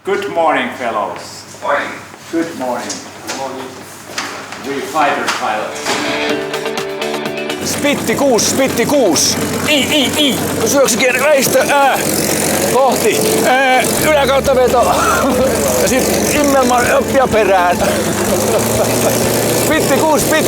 Good morning, fellows. Morning. Good morning. Good morning. We fighter pilots. Spitti 6. I. Syöksykierre väistö. Kohti. Yläkautta veto. Ja sit Immelman oppia perään. Spitti 6.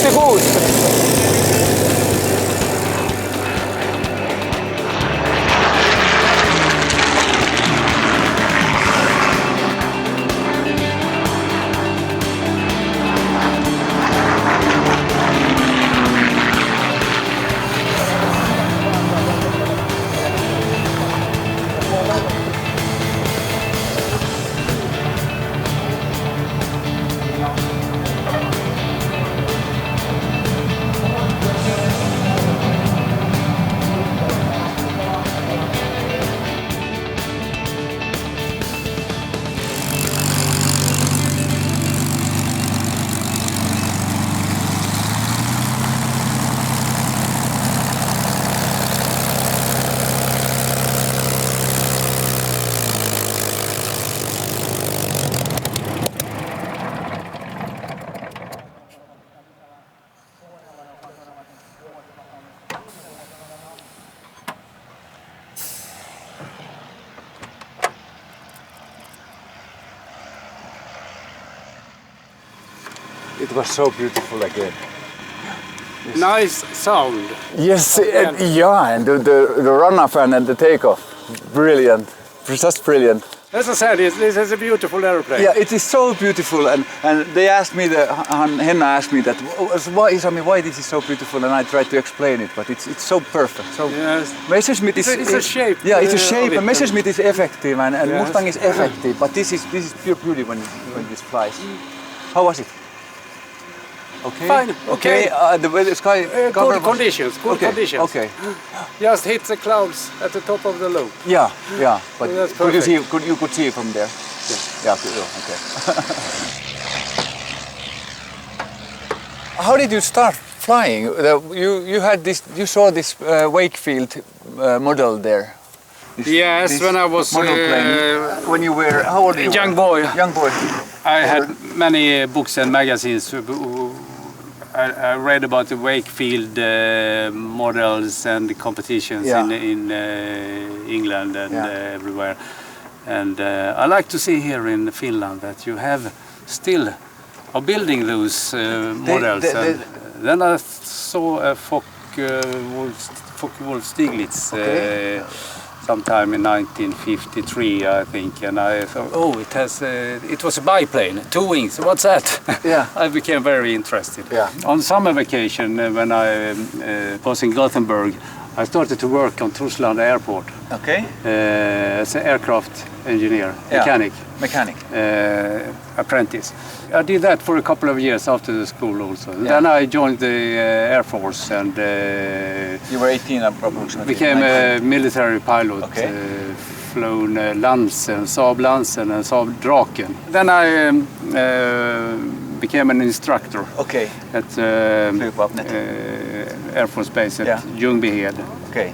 It was so beautiful again. Yes. Nice sound. Yes, and the run-off and the take-off, brilliant, just brilliant. As I said, this is a beautiful airplane. Yeah, it is so beautiful, and they asked me, Henna asked me that, why this is so beautiful, and I tried to explain it, but it's so perfect. So yes. Messerschmitt is it's a shape. Yeah, it's a shape, and Messerschmitt is effective, and yes. Mustang is effective, but this is pure beauty when this flies. How was it? Okay. Fine. Okay. The sky. Good conditions. Good conditions. Okay. Just hit the clouds at the top of the loop. Yeah. But that's could you see? You could see from there. Yeah. Okay. How did you start flying? You had this. You saw this Wakefield model there. Yes, when I was when you were how old? Young boy. Young boy. I had many books and magazines. I read about the Wakefield models and the competitions in England and everywhere. And I like to see here in Finland that you have still are building those models. Then I saw a Focke-Wulf Stieglitz sometime in 1953, I think, and I thought, it was a biplane, 2 wings. What's that? Yeah. I became very interested. Yeah. On summer vacation, when I was in Gothenburg, I started to work on Torslanda Airport. Okay. As an aircraft engineer, mechanic, apprentice. I did that for a couple of years after the school also. Yeah. Then I joined the Air Force and you were 18 approximately. Became a military pilot. Okay. Flown Lansen, Saab Lansen and Saab Draken. Then I became an instructor. Okay. At Air Force Base at Ljungbyhed. Okay.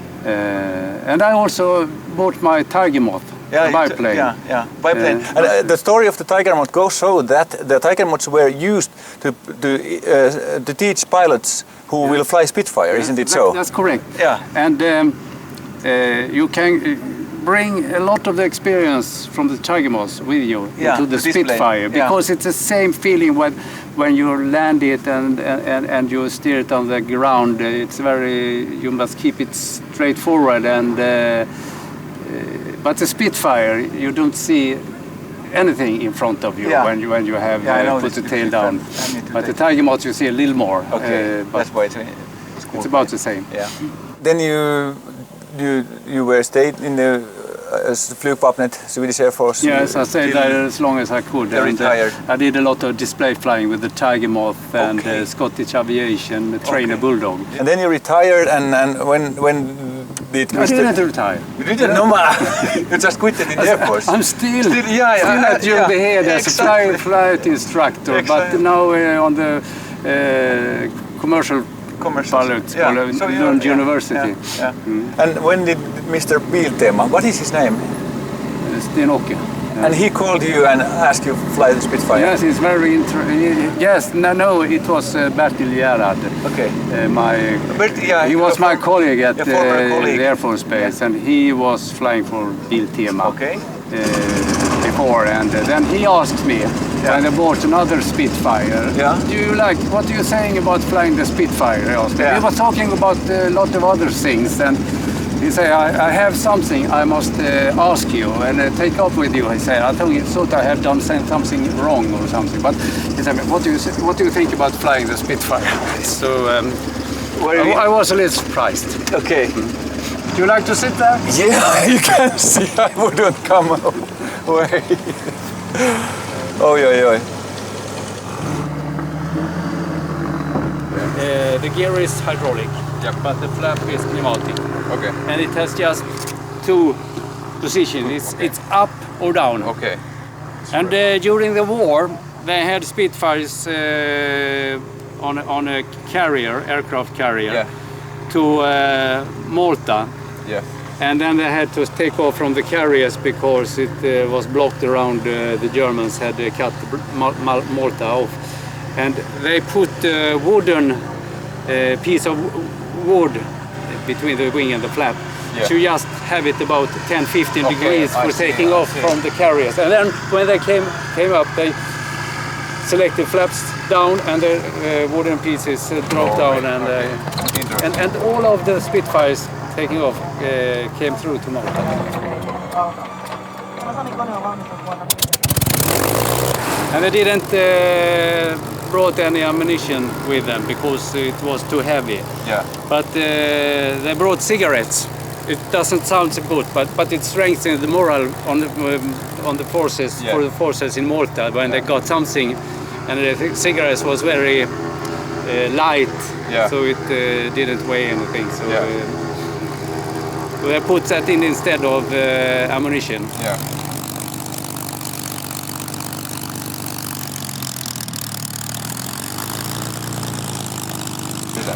And I also bought my Tiger Moth. Biplane. Biplane. And the story of the Tiger Moth goes so that the Tiger Moths were used to teach pilots who will fly Spitfire, isn't it so? That's correct. Yeah. And you can bring a lot of the experience from the Tiger Moths with you into the Spitfire, because it's the same feeling when you land it and you steer it on the ground. It's you must keep it straight forward and. But the Spitfire, you don't see anything in front of you when you have put the tail down. But the Tiger Moth, you see a little more. Okay, that's why it's about the same. Yeah. Then you were stayed in the Flygvapnet, Swedish Air Force. Yes, I stayed there as long as I could. Retired. I did a lot of display flying with the Tiger Moth and Scottish Aviation, Trainer Bulldog. And then you retired, and when did I didn't retire. You didn't? No, you just quit it in the Air Force. I'm still at Ljungbyhed as a flight instructor, but now on the commercial pilot Lund University. And when did Mr. Biltema, what is his name? Sten-Åke. And he called you and asked you to fly the Spitfire? Yes, it's very interesting. Yes, no, it was Bertil Gerhard. Okay. He was my colleague at the colleague. Air Force Base, and he was flying for Kuppilatiimaa before, and then he asked me when I bought another Spitfire. Yeah. What are you saying about flying the Spitfire? I asked him. Yeah. He was talking about a lot of other things, and he said, I have something I must ask you and take up with you. He said, I thought I had done something wrong or something. But he said, what do you think about flying the Spitfire? So I was a little surprised. Okay. Do you like to sit there? Yeah, you can see I wouldn't come away. Oi. The gear is hydraulic, but the flap is pneumatic. Okay. And it has just two positions. It's up or down. Okay. And during the war, they had Spitfires on a carrier, aircraft carrier, to Malta. Yeah. And then they had to take off from the carriers because it was blocked around. The Germans had cut Malta off, and they put a wooden piece of wood between the wing and the flap. Yeah. To just have it about 10-15 degrees for taking I off see. from the carriers. And then when they came up, they selected flaps down and the wooden pieces dropped down, and all of the Spitfires taking off came through to Malta. And they didn't brought any ammunition with them because it was too heavy. Yeah. But they brought cigarettes. It doesn't sound so good, but it strengthens the morale on the forces, for the forces in Malta when they got something, and the cigarettes was very light, so it didn't weigh anything. So they put that in instead of ammunition. Yeah.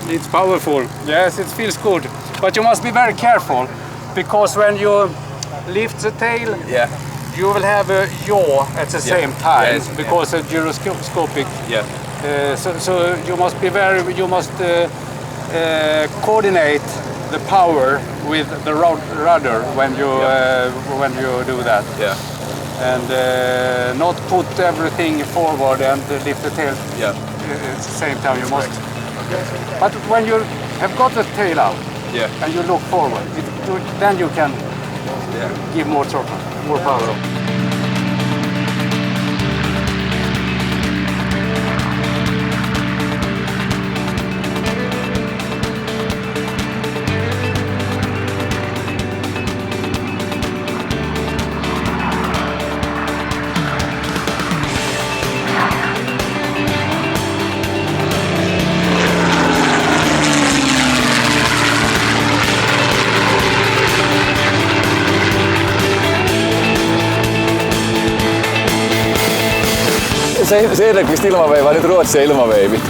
It's powerful. Yes, it feels good. But you must be very careful, because when you lift the tail, you will have a yaw at the same time, because it's gyroscopic. So you must be you must coordinate the power with the rudder when you do that. And not put everything forward and lift the tail at the same time. You must. But when you have got the tail out and you look forward, then you can give more throttle, more power. Cederqvist ilmaveivi, vai nyt Ruotsin ilmaveivi.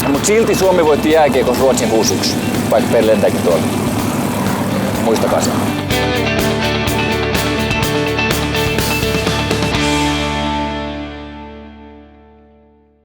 Mutta silti Suomi voitti jääkiekossa Ruotsin 6-1, vaikka Pär lentääkin tuolla. Muistakaa se.